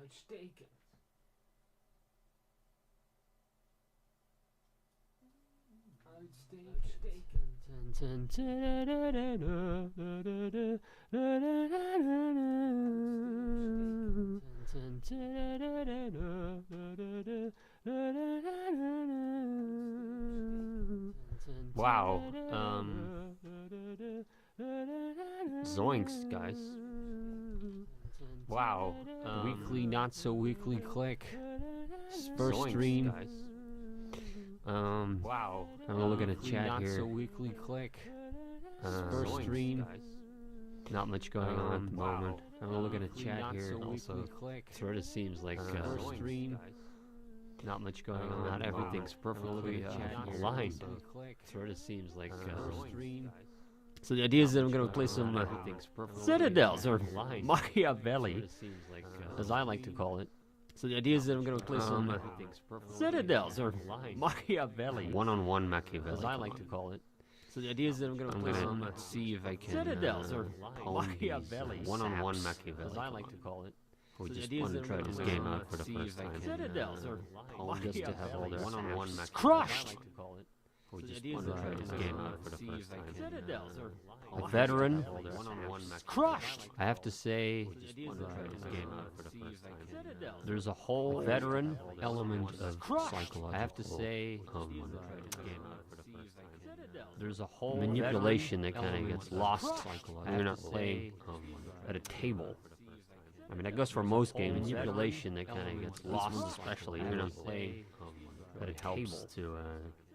Uitstekend. Wow. Zoinks, guys. Wow. Weekly, not so weekly click. First Zoinks, stream. guys. Wow. I'm gonna look at a chat not here. so weekly click. First Zoinks, stream. guys. Not much going on at the Wow. moment. I'm gonna look at a chat Not here. so Also, weekly click. sort of seems like Zoinks, stream. guys. Not much going on. Not Not everything's perfectly aligned. click. Sort of seems like Stream. So the idea is that I'm gonna play some Citadels or Machiavelli, as I like to call it. So the idea is that I'm gonna play some Citadels or Machiavelli, one-on-one Machiavelli, as I like to call it. So the idea is that I'm gonna See if I can. Citadels or hone Machiavelli, these, one-on-one saps, Machiavelli, as I like to call it. We So the just idea is want to that try I'm this gonna game play out for the see first if I some can, Citadels or hone just to have all their one-on-one saps. crushed. We So the just idea want is to that try I'm this gonna game out for the see first if I time. can, Citadels or A veteran one-on-one crushed. I have to say, So the idea is want to that try I'm this gonna game out for the see first if I time. can, Citadels. There's a whole veteran element of crushed. psychological. I have to say, want to try try this this game out for the first time. Citadels. There's a whole Manipulation that kind of element gets lost psychological. when you're not playing at a table. I mean, that goes for most games. Manipulation that kind of gets lost, especially when you're not playing at a table.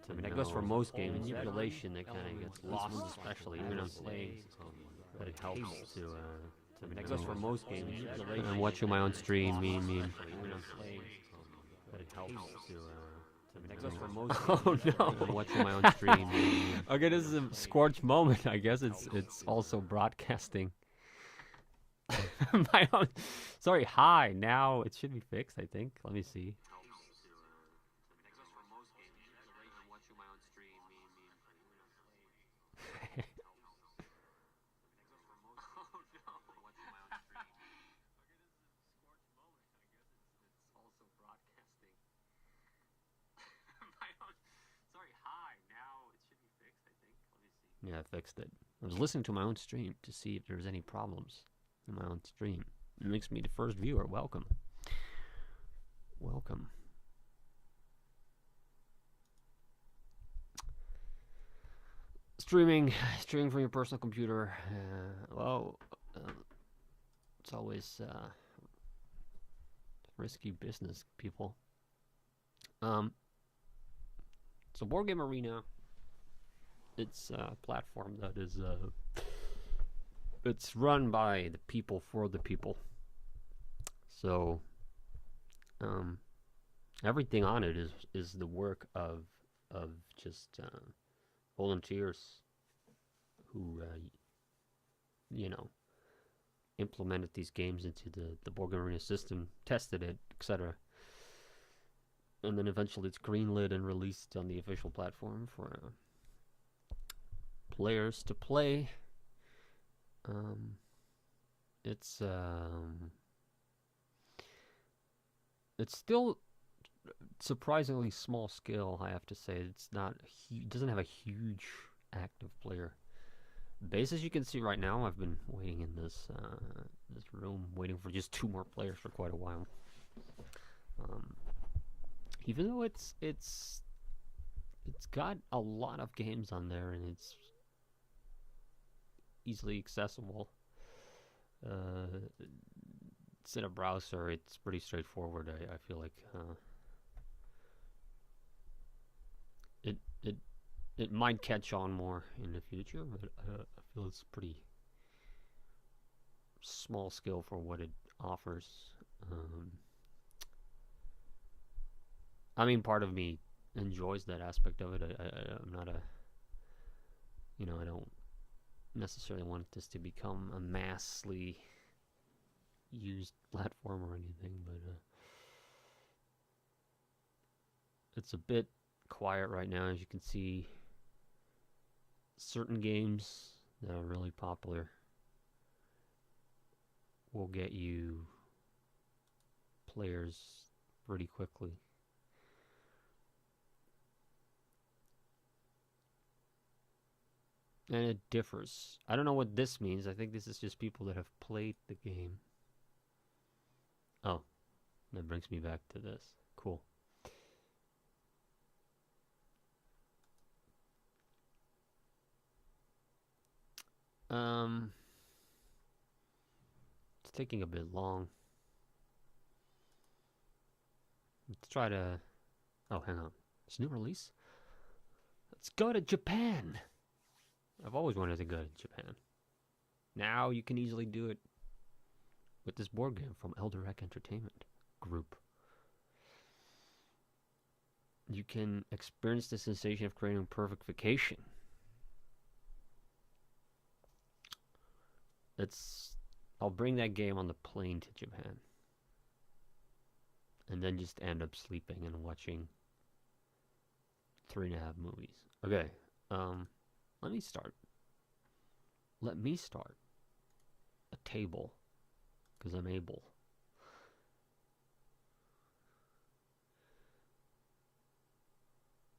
I mean, that goes for most games. Manipulation that kind of gets lost, especially when you're not playing at a table. I mean, that goes for most games. Manipulation. I'm watching my own stream. Mean. It helps to. I mean, that goes for most. Oh no! I'm watching my own stream. Okay, this is a scorch moment. I guess it's also broadcasting. My own. Sorry. Hi. Now it should be fixed. I think. Let me see. Yeah, I fixed it. I was listening to my own stream to see if there was any problems in my own stream. It makes me the first viewer. Welcome. Welcome. Streaming from your personal computer. It's always risky business, people. So Board Game Arena. It's a platform that is it's run by the people for the people. So everything on it is the work of just volunteers who implemented these games into the Board Game Arena system, tested it, etc. And then eventually it's greenlit and released on the official platform for players to play. It's still surprisingly small scale, I have to say. It's not it doesn't have a huge active player base. As you can see right now, I've been waiting in this room, waiting for just 2 more players for quite a while. Even though it's got a lot of games on there and it's easily accessible. It's in a browser. It's pretty straightforward. I feel like it might catch on more in the future, but I feel it's pretty small scale for what it offers. I mean, part of me enjoys that aspect of it. I'm not a, I don't necessarily want this to become a massively used platform or anything, but it's a bit quiet right now. As you can see, certain games that are really popular will get you players pretty quickly. And it differs. I don't know what this means. I think this is just people that have played the game. Oh, that brings me back to this. Cool. It's taking a bit long. Let's try to... Oh, hang on. It's a new release? Let's go to Japan! I've always wanted to go to Japan. Now you can easily do it with this board game from Elderac Entertainment Group. You can experience the sensation of creating a perfect vacation. I'll bring that game on the plane to Japan. And then just end up sleeping and watching 3.5 movies. Okay, let me start. Let me start a table, because I'm able.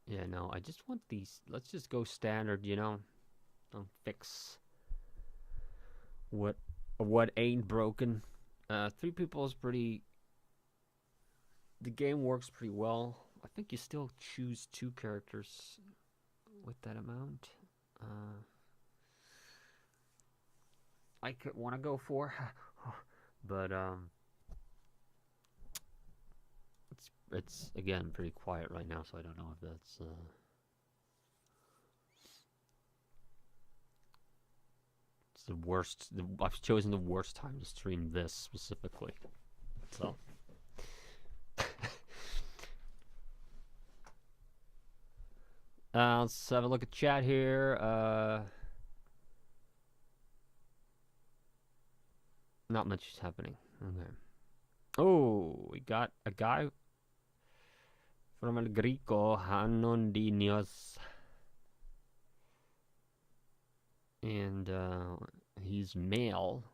Yeah, no, I just want these. Let's just go standard, you know. Don't fix what ain't broken. 3 people is pretty... The game works pretty well. I think you still choose 2 characters with that amount. I could want to go 4, but it's again pretty quiet right now, so I don't know if that's it's the worst. I've chosen the worst time to stream this specifically, so. Let's have a look at chat here. Not much is happening. Okay. Oh, we got a guy from El Greco, Hanondinos. And he's male.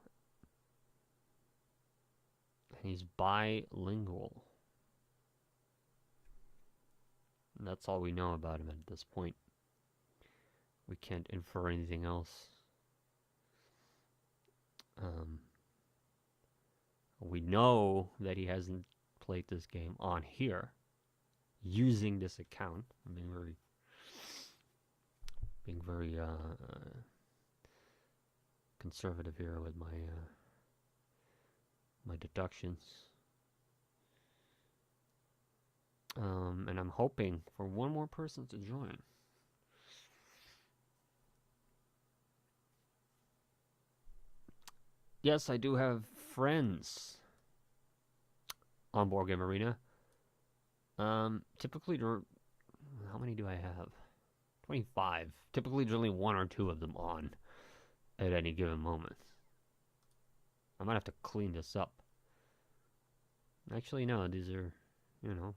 He's bilingual. And that's all we know about him at this point. We can't infer anything else. We know that he hasn't played this game on here using this account. I'm being very conservative here with my my deductions. And I'm hoping for one more person to join. Yes, I do have friends on Board Game Arena. Typically, how many do I have? 25. Typically, there's only 1 or 2 of them on at any given moment. I might have to clean this up. Actually, no, these are, you know,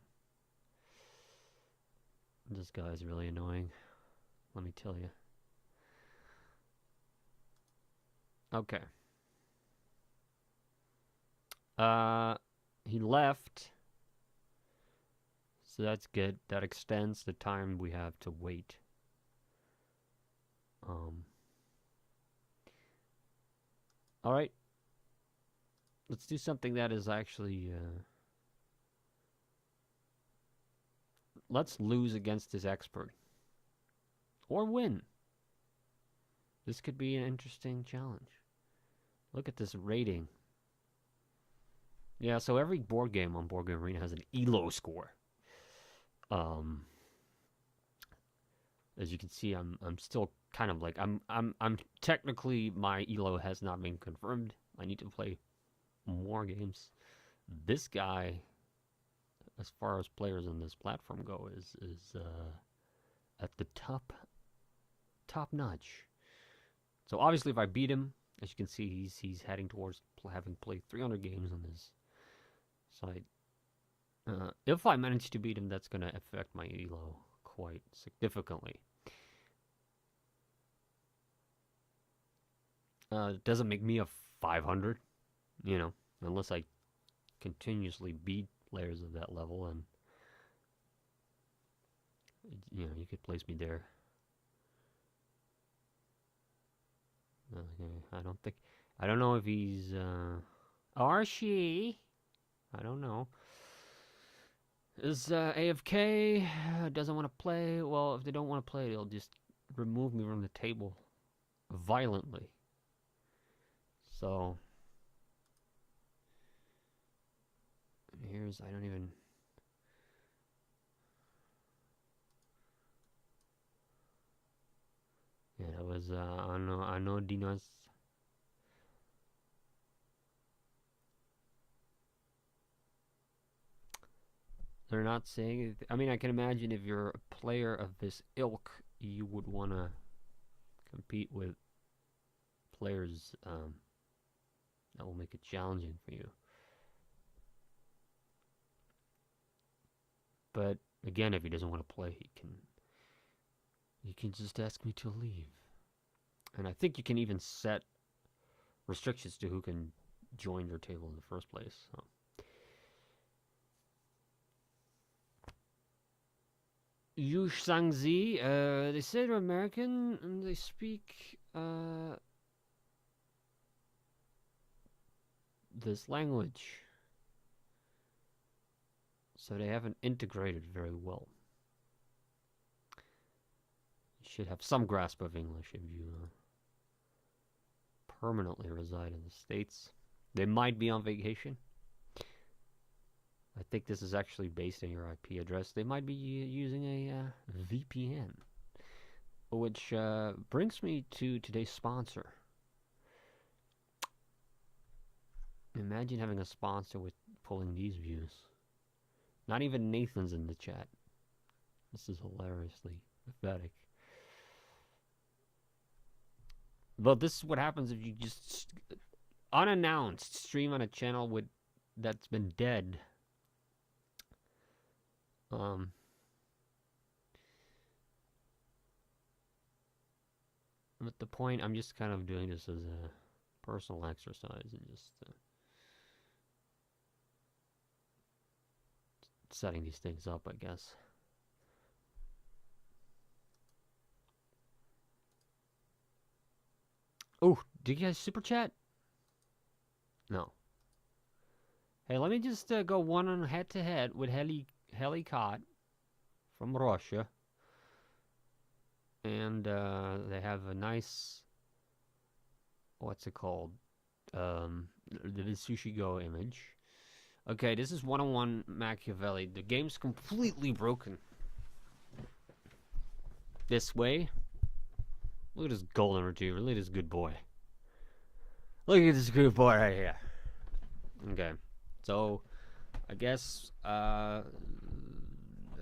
this guy's really annoying. Let me tell you. Okay. He left. So that's good. That extends the time we have to wait. Alright. Let's do something that is actually... let's lose against this expert. Or win. This could be an interesting challenge. Look at this rating. Yeah, so every board game on Board Game Arena has an ELO score. As you can see, I'm still kind of like I'm technically my ELO has not been confirmed. I need to play more games. This guy, as far as players on this platform go, is at the top notch. So obviously, if I beat him, as you can see, he's heading towards having played 300 games on this site. If I manage to beat him, that's going to affect my ELO quite significantly. It doesn't make me a 500, you know, unless I continuously beat players of that level, and you know, you could place me there. Okay, I don't know if he's, or she, I don't know. Is AFK, doesn't want to play. Well, if they don't want to play, they'll just remove me from the table violently. So, here's, I don't even... Yeah, that was, I know Dinos. They're not saying, I mean, I can imagine if you're a player of this ilk, you would want to compete with players that will make it challenging for you. But again, if he doesn't want to play, he can just ask me to leave. And I think you can even set restrictions to who can join your table in the first place. So. Yu Shangzi, they say they're American and they speak this language. So they haven't integrated very well. You should have some grasp of English if you permanently reside in the States. They might be on vacation. I think this is actually based on your IP address. They might be using a VPN. Which brings me to today's sponsor. Imagine having a sponsor with pulling these views. Not even Nathan's in the chat. This is hilariously pathetic. But this is what happens if you just unannounced stream on a channel that's been dead. At the point, I'm just kind of doing this as a personal exercise and just setting these things up, I guess. Oh, did you guys super chat? No. Hey, let me just go one on head to head with Helicot from Russia. And they have a nice, what's it called? The Sushi Go image. Okay, this is one-on-one Machiavelli. The game's completely broken. This way. Look at this golden retriever. Look at this good boy. Look at this good boy right here. Okay, so I guess the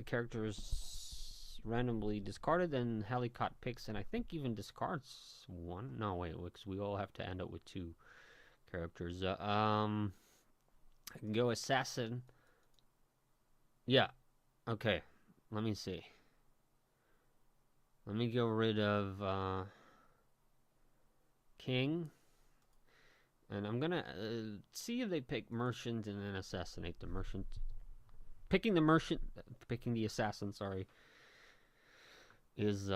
character is randomly discarded, and Helicot picks, and I think even discards one. No, wait, because we all have to end up with two characters. I can go assassin. Yeah. Okay. Let me see. Let me get rid of king. And I'm gonna see if they pick merchant and then assassinate the merchant. Picking the assassin, sorry, is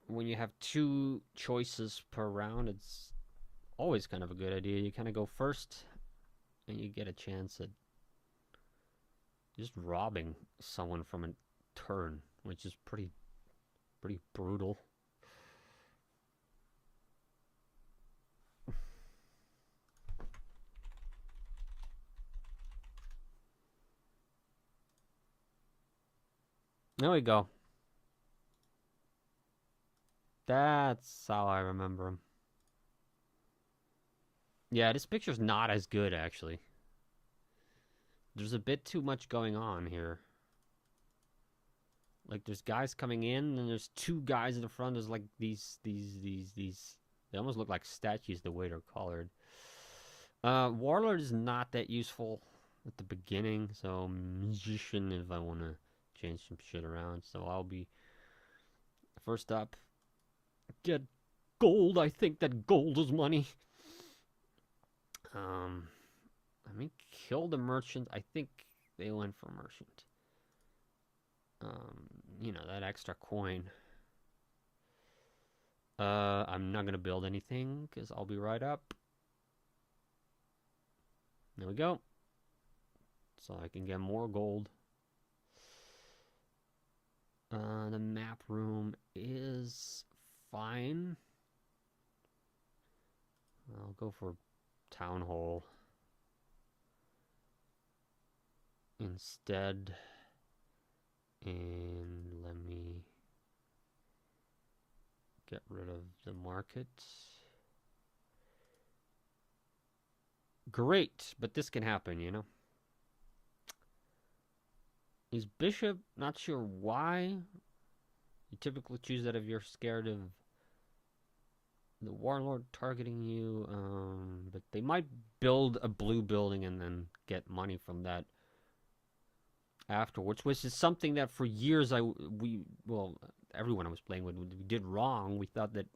when you have two choices per round, it's always kind of a good idea. You kind of go first, and you get a chance at just robbing someone from a turn, which is pretty brutal. There we go. That's how I remember him. Yeah, this picture's not as good, actually. There's a bit too much going on here. Like, there's guys coming in, and there's two guys in the front. There's like these. They almost look like statues the way they're colored. Warlord is not that useful at the beginning, so Magician if I want to change some shit around. So I'll be first up. get gold. I think that gold is money. I mean, kill the merchant. I think they went for merchant. You know, that extra coin. I'm not gonna build anything because I'll be right up. There we go. So I can get more gold. The map room is fine. I'll go for town hall instead. And let me get rid of the market. Great, but this can happen, you know. Is bishop? Not sure why. You typically choose that if you're scared of the warlord targeting you. But they might build a blue building and then get money from that afterwards, which is something that for years everyone I was playing with, we did wrong. We thought that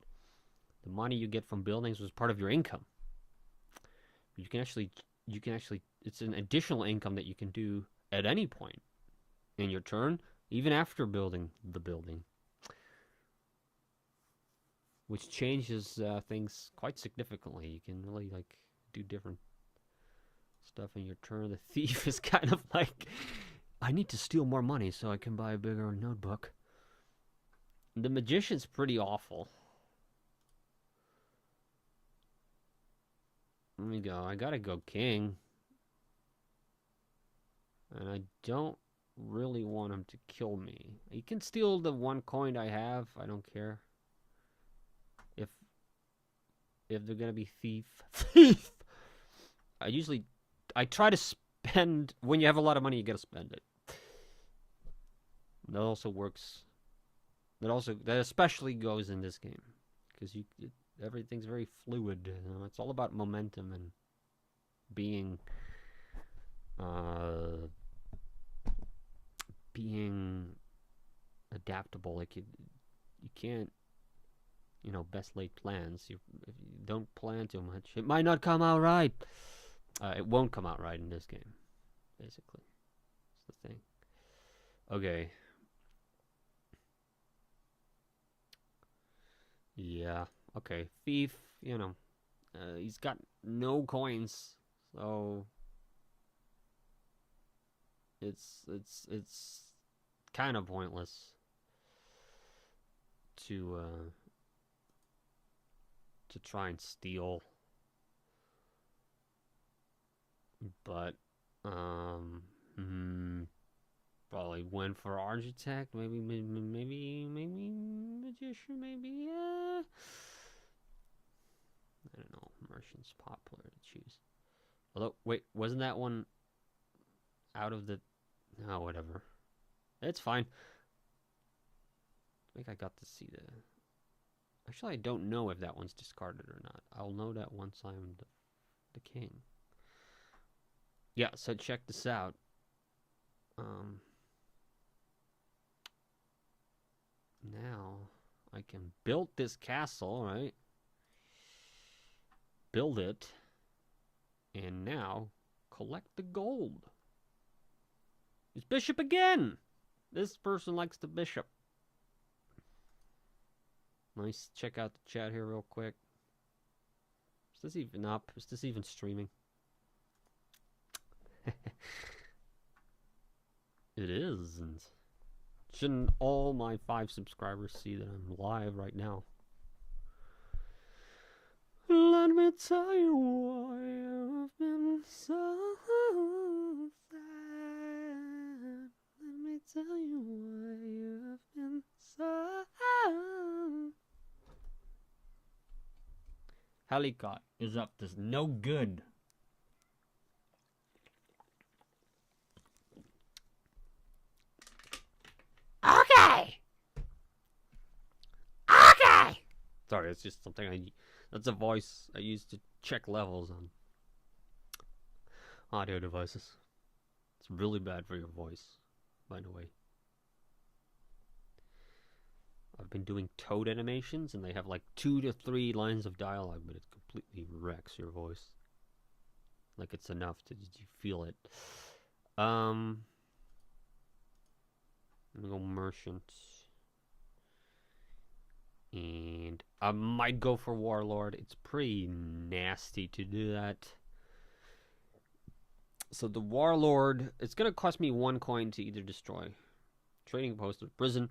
the money you get from buildings was part of your income. But you can actually, it's an additional income that you can do at any point in your turn, even after building the building, which changes things quite significantly. You can really like do different stuff in your turn. The thief is kind of like, I need to steal more money so I can buy a bigger notebook. The magician's pretty awful. Let me go. I gotta go king. And I don't really want him to kill me. He can steal the one coin I have. I don't care. If they're gonna be thief. I try to spend, when you have a lot of money, you gotta spend it. That also works. That especially goes in this game, because everything's very fluid. You know? It's all about momentum and being adaptable. Like you can't, you know, best laid plans. If you don't plan too much, it might not come out right. It won't come out right in this game, basically. That's the thing. Okay. Yeah. Okay. Thief. You know, he's got no coins, so it's kind of pointless to try and steal. But probably went for architect, maybe magician, maybe I don't know. Merchant's popular to choose. Although, wait, wasn't that one out of the? No, whatever. It's fine. I think I got to see the. Actually, I don't know if that one's discarded or not. I'll know that once I'm the king. Yeah, so check this out. Now I can build this castle, right? Build it. And now collect the gold. It's bishop again. This person likes the bishop. Nice. Check out the chat here real quick. Is this even up? Is this even streaming? It is. And shouldn't all my 5 subscribers see that I'm live right now? Let me tell you why I've been so sad. Let me tell you why I've been so. Helicot is up to no good. Okay. Sorry, it's just something that's a voice I use to check levels on audio devices. It's really bad for your voice, by the way. I've been doing toad animations, and they have like 2 to 3 lines of dialogue, but it completely wrecks your voice. Like it's enough to you feel it. I'm gonna go merchant, and I might go for warlord. It's pretty nasty to do that. So the warlord, it's gonna cost me 1 coin to either destroy trading post or prison.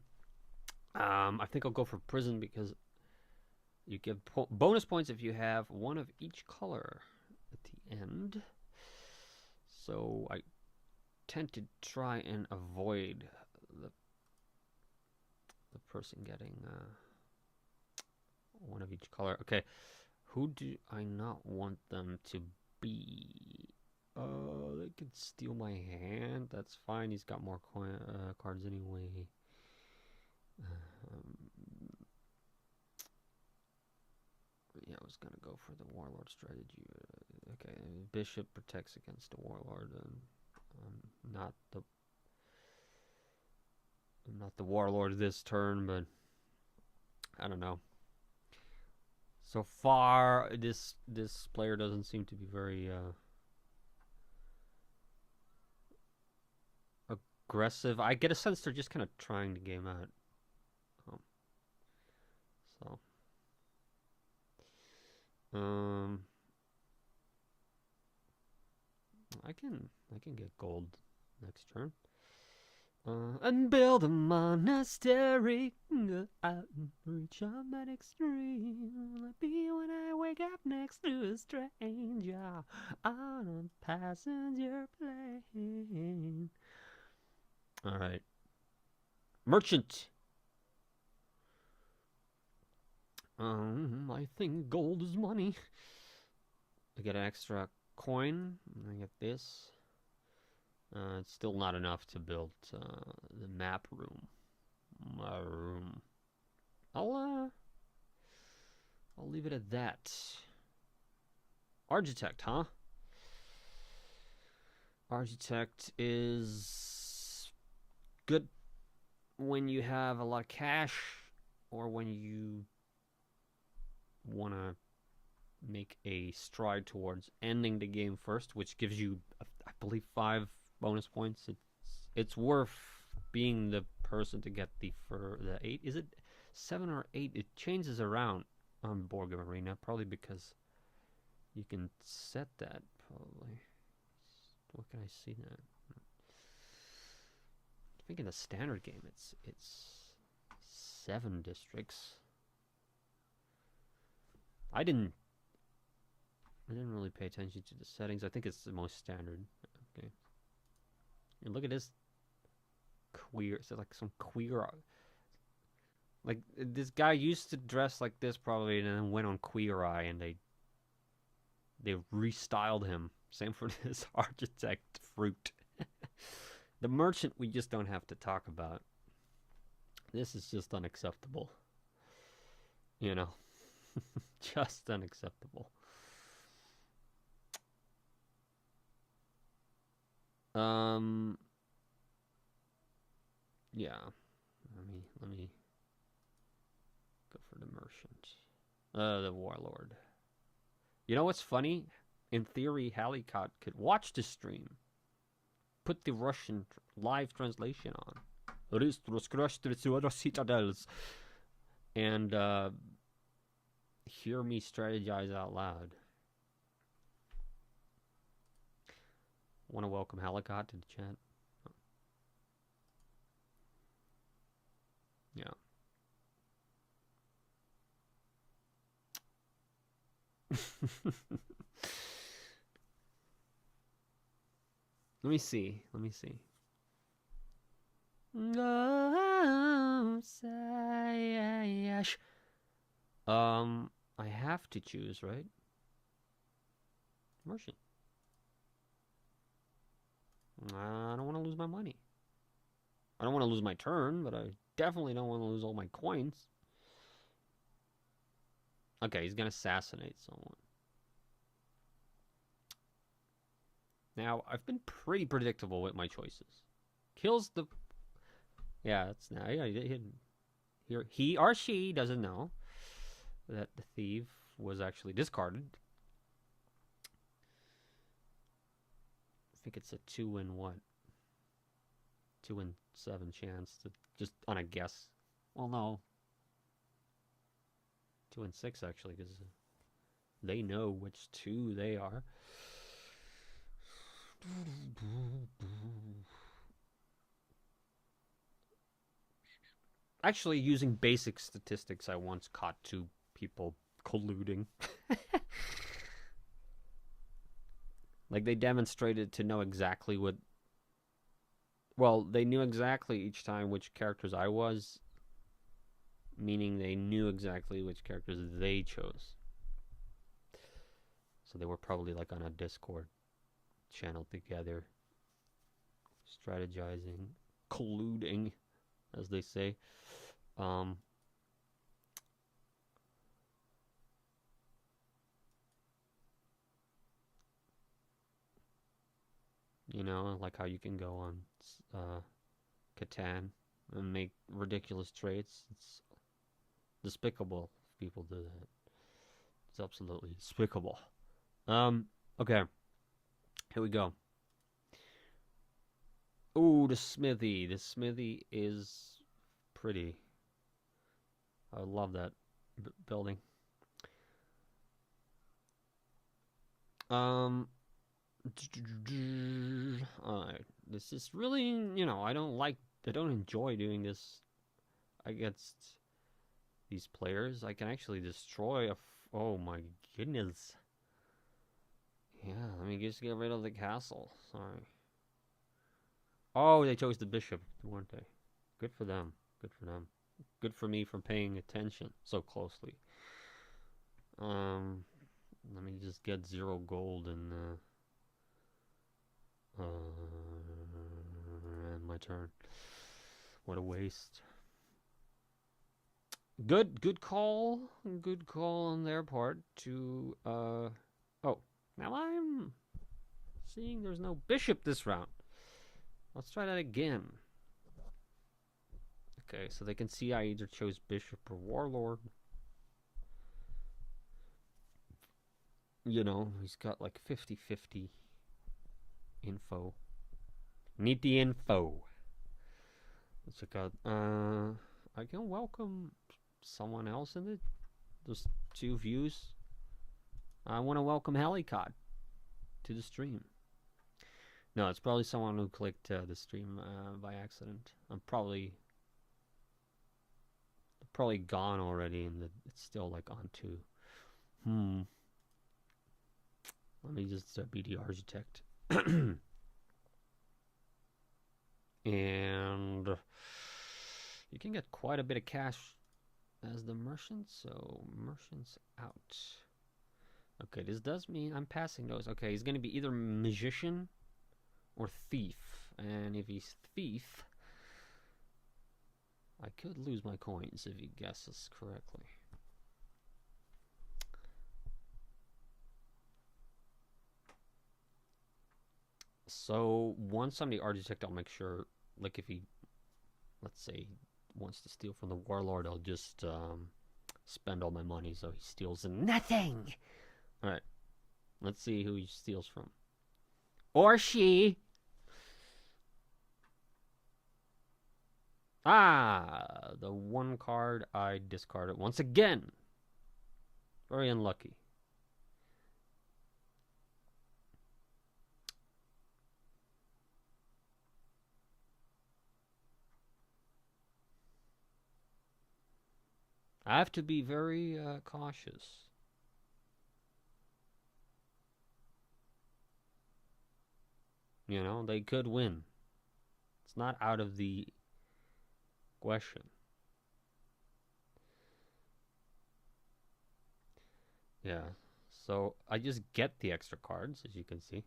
I think I'll go for prison because you give bonus points if you have 1 of each color at the end. So I tend to try and avoid the person getting 1 of each color. Okay, who do I not want them to be? They could steal my hand. That's fine. He's got more cards anyway. Yeah, I was gonna go for the warlord strategy. Okay, bishop protects against the warlord, and I'm not the warlord this turn, but I don't know. So far, this player doesn't seem to be very aggressive. I get a sense they're just kind of trying the game out. So, I can get gold next turn. And build a monastery out and reach on that extreme. Will it be when I wake up next to a stranger on a passenger plane? All right, merchant. I think gold is money. I get an extra coin. I get this. It's still not enough to build the map room. I'll leave it at that. Architect, huh? Architect is good when you have a lot of cash or when you want to make a stride towards ending the game first, which gives you, I believe, 5 bonus points. It's worth being the person to get the 8. Is it 7 or 8? It changes around on Board Arena, probably because you can set that. Probably. What can I see now? I think in the standard game it's 7 districts. I didn't really pay attention to the settings. I think it's the most standard. Okay. And look at this queer. It's like some queer. Like this guy used to dress like this probably, and then went on Queer Eye, and they restyled him. Same for this architect fruit. The merchant we just don't have to talk about. This is just unacceptable. You know. Just unacceptable. Yeah. Let me go for the merchant. The warlord. You know what's funny? In theory, Halicot could watch the stream. Put the Russian live translation on. Citadels. And hear me strategize out loud. Want to welcome Halicot to the chat? Yeah. Let me see. I have to choose, right? Merchant. I don't want to lose my money. I don't want to lose my turn, but I definitely don't want to lose all my coins. Okay, he's gonna assassinate someone. Now, I've been pretty predictable with my choices. Kills the... Yeah, that's now. Yeah, he or she doesn't know that the thief was actually discarded. I think it's a 2 in 2 in 7 chance to just on a guess. Well, no, 2 in 6 actually, because they know which 2 they are. Actually, using basic statistics, I once caught 2 people colluding. Like, they demonstrated to know exactly what... Well, they knew exactly each time which characters I was, meaning they knew exactly which characters they chose. So they were probably like on a Discord channel together, strategizing, colluding, as they say. You know, like how you can go on Catan and make ridiculous trades. It's despicable if people do that. It's absolutely despicable. Okay. Here we go. Ooh, the smithy. The smithy is pretty. I love that building. Alright. This is really, you know, I don't enjoy doing this against these players. I can actually destroy oh my goodness. Yeah, let me just get rid of the castle. Sorry. Oh, they chose the bishop, weren't they? Good for them. Good for them. Good for me for paying attention so closely. Let me just get 0 gold and my turn. What a waste. Good call. Good call on their part to oh, now I'm seeing there's no bishop this round. Let's try that again. Okay, so they can see I either chose bishop or warlord. You know, he's got like 50-50 info. Need the info. Let's check out. I can welcome someone else in it. There's 2 views. I want to welcome Helicod to the stream. No, it's probably someone who clicked the stream by accident. I'm probably gone already, and it's still like on 2. Let me just be the architect. And you can get quite a bit of cash as the merchant, so merchants out. Okay, this does mean I'm passing those. Okay, he's going to be either magician or thief. And if he's thief, I could lose my coins if he guesses correctly. So once I'm the architect, I'll make sure, like if he, let's say, wants to steal from the warlord, I'll just spend all my money so he steals nothing. Alright, let's see who he steals from. Or she. Ah, the 1 card I discarded once again. Very unlucky. I have to be very cautious. You know, they could win. It's not out of the question. Yeah, so I just get the extra cards, as you can see.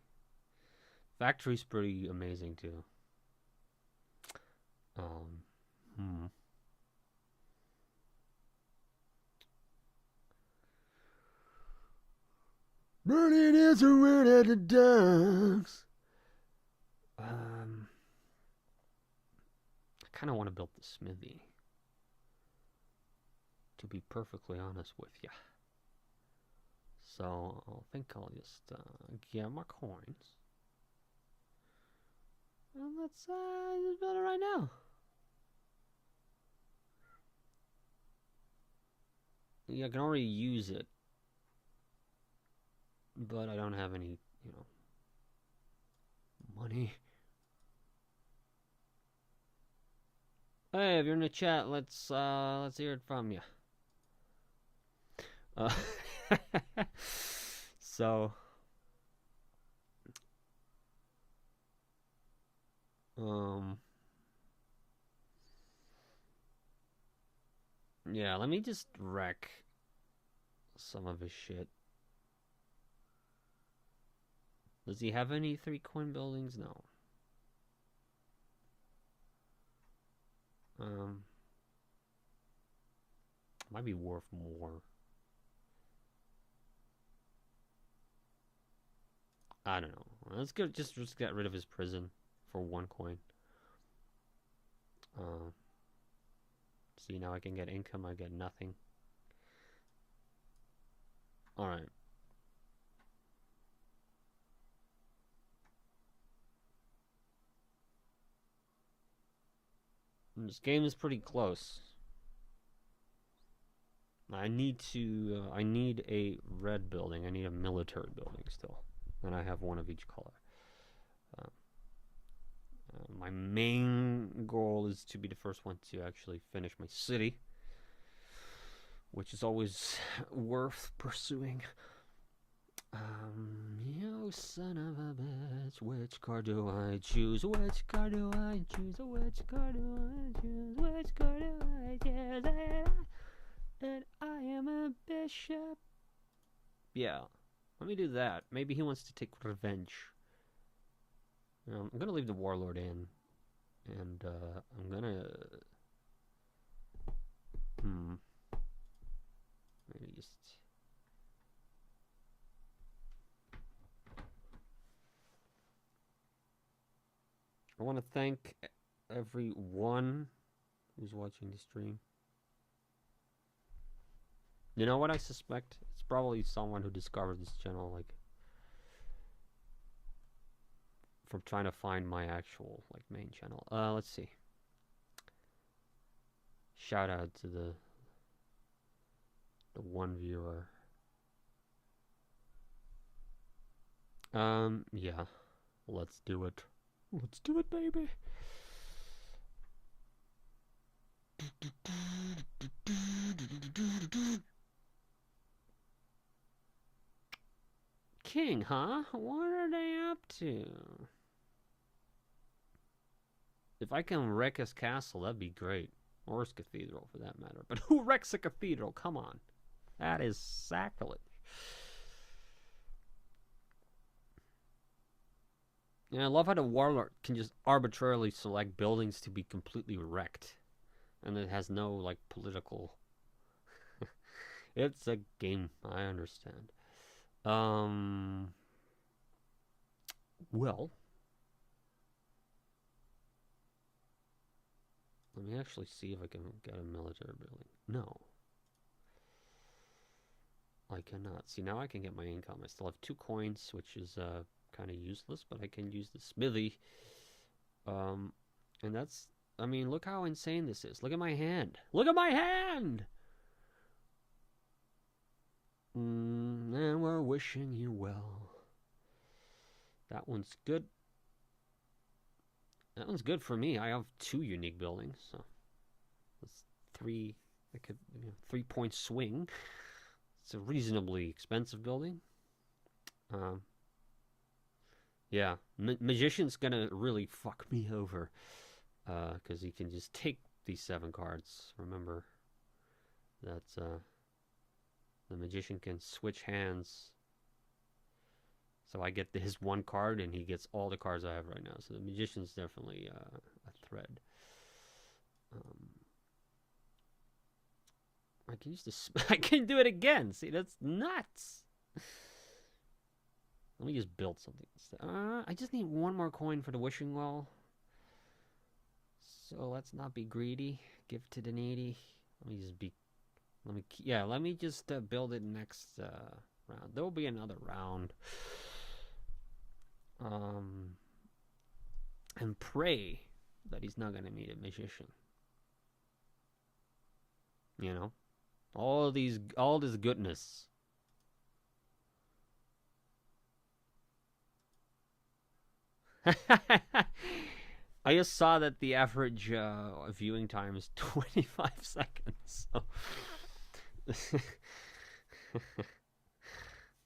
Factory's pretty amazing too. Burning is a word at the dogs. I kind of want to build the smithy. to be perfectly honest with you. So I think I'll just get my coins. And let's just build it right now. Yeah, I can already use it. But I don't have any, you know, money. Hey, if you're in the chat, let's hear it from you. So, yeah, let me just wreck some of his shit. Does he have any 3-coin buildings? No. Might be worth more. I don't know. Let's just get rid of his prison for 1 coin. See, now I can get income. I get nothing. All right. This game is pretty close. I need a red building. I need a military building still. And I have one of each color. My main goal is to be the first one to actually finish my city, which is always worth pursuing. You son of a bitch, which car do I choose? Which car do I choose? Which car do I choose? Which car do I choose? And I am a bishop. Yeah, let me do that. Maybe he wants to take revenge. I'm gonna leave the warlord in, and I'm gonna maybe just. I want to thank everyone who's watching the stream. You know what I suspect? It's probably someone who discovered this channel, like, from trying to find my actual, like, main channel. Let's see. Shout out to the one viewer. Yeah. Let's do it. Let's do it, baby. King, huh? What are they up to? If I can wreck his castle, that'd be great. Or his cathedral, for that matter. But who wrecks a cathedral? Come on. That is sacrilege. Yeah, I love how the warlord can just arbitrarily select buildings to be completely wrecked. And it has no, like, political... It's a game, I understand. Well... Let me actually see if I can get a military building. No. I cannot. See, now I can get my income. I still have 2 coins, which is kind of useless, but I can use the smithy. And that's... I mean, look how insane this is. Look at my hand. Look at my hand! And we're wishing you well. That one's good. That one's good for me. I have 2 unique buildings, so that's 3. I could 3-point swing. It's a reasonably expensive building. Yeah, Magician's gonna really fuck me over, because he can just take these 7 cards. Remember that the Magician can switch hands. So I get his 1 card, and he gets all the cards I have right now. So the Magician's definitely a threat. I can use this. I can do it again. See, that's nuts. Let me just build something. I just need 1 more coin for the wishing well. So let's not be greedy. Give to the needy. Let me just be Let me just build it next round. There will be another round. And pray that he's not gonna meet a magician. You know, all this goodness. I just saw that the average viewing time is 25 seconds. So.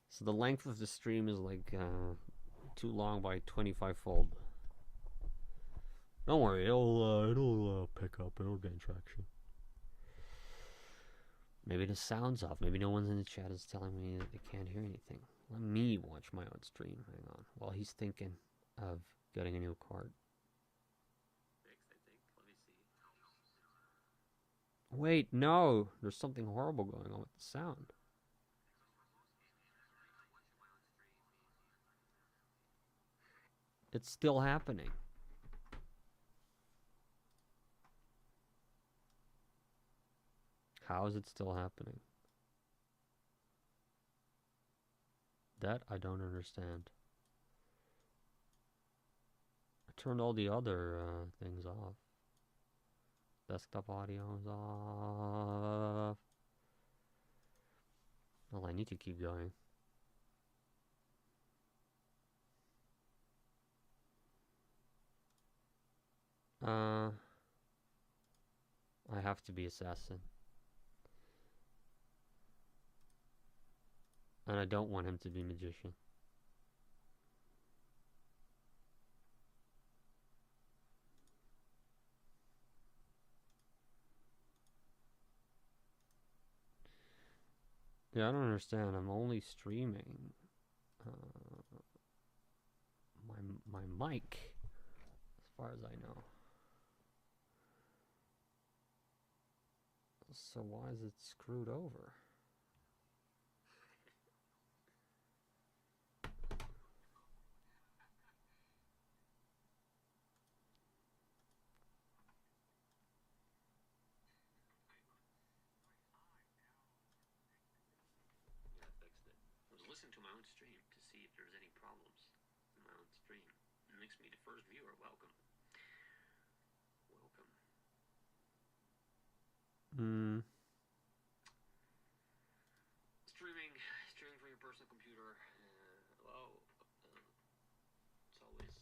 So the length of the stream is like too long by 25-fold. Don't worry, it'll pick up. It'll gain traction. Maybe the sound's off. Maybe no one's in the chat is telling me that they can't hear anything. Let me watch my own stream. Hang on. While he's thinking of getting a new card. Wait, no. There's something horrible going on with the sound. It's still happening. How is it still happening? That I don't understand. I turned all the other things off. Desktop audio is off. Well, I need to keep going. I have to be assassin. And I don't want him to be magician. Yeah, I don't understand. I'm only streaming my mic, as far as I know. So why is it screwed over? Listen to my own stream to see if there's any problems in my own stream. It makes me the first viewer. Welcome. Streaming from your personal computer. Hello. It's always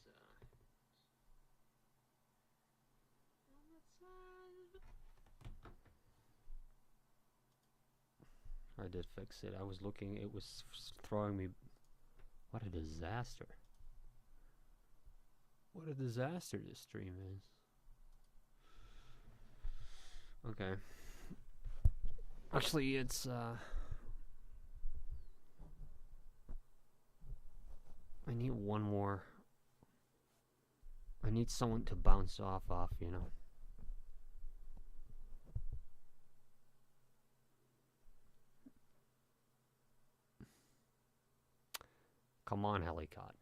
I did fix it. I was looking, it was throwing me. What a disaster. What a disaster this stream is. Okay. Actually, it's I need one more. I need someone to bounce off, you know. Come on, Helicot.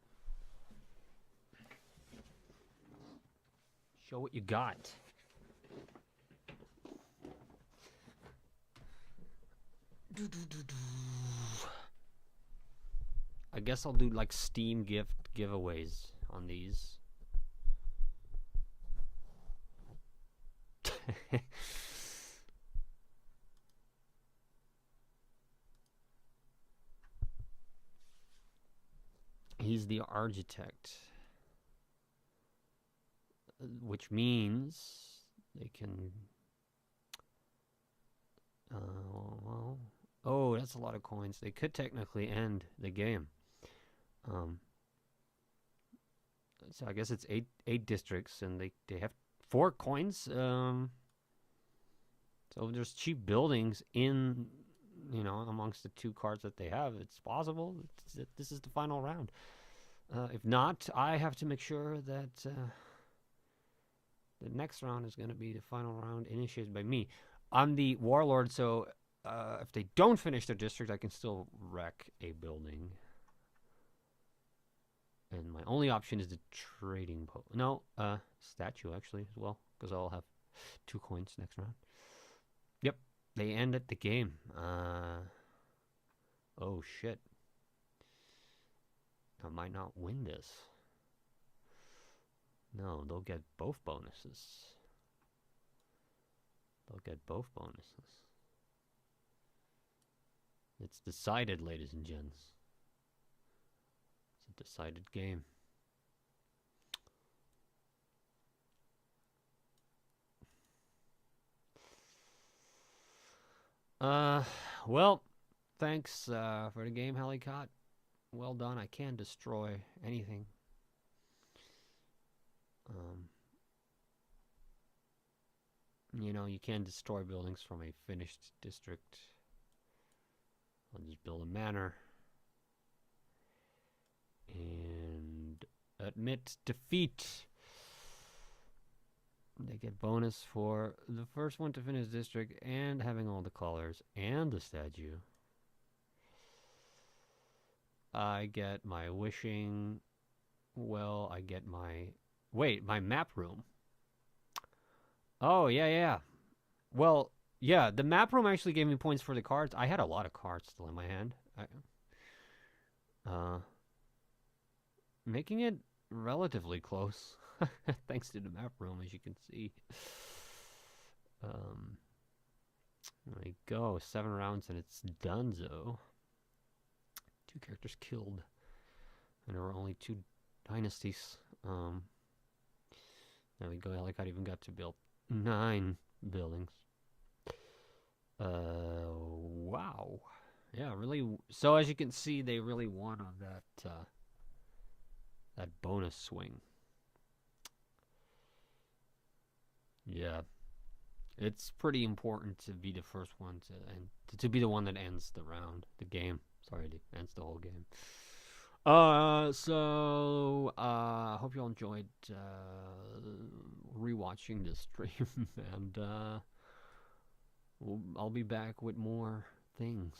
Show what you got. I guess I'll do like Steam giveaways on these. He's the architect, which means they can. Well, oh, that's a lot of coins. They could technically end the game. So I guess it's eight districts, and they have 4 coins. So there's cheap buildings in, you know, amongst the 2 cards that they have. It's possible. This is the final round. If not, I have to make sure that the next round is going to be the final round initiated by me. I'm the warlord, so if they don't finish their district, I can still wreck a building. And my only option is the trading post. No, statue actually as well, because I'll have 2 coins next round. Yep. They ended the game. Oh shit. I might not win this. No, they'll get both bonuses. They'll get both bonuses. It's decided, ladies and gents. It's a decided game. Well, thanks for the game, Helicot. Well done. I can't destroy anything. You know, you can destroy buildings from a finished district. I'll just build a manor. And admit defeat. They get bonus for the first one to finish district and having all the colors and the statue. I get my wishing well. I get my... Wait, my map room. Oh, yeah. Well, yeah, the map room actually gave me points for the cards. I had a lot of cards still in my hand. Making it relatively close. Thanks to the map room, as you can see. There we go. 7 rounds and it's donezo. 2 characters killed. And there were only 2 dynasties. There we go. Helicot even got to build 9 buildings. Wow. Yeah, really. So as you can see, they really won on that bonus swing. Yeah, it's pretty important to be the first one to be the one that ends the round, the game. Sorry, that ends the whole game. So I hope you all enjoyed rewatching this stream, and I'll be back with more things.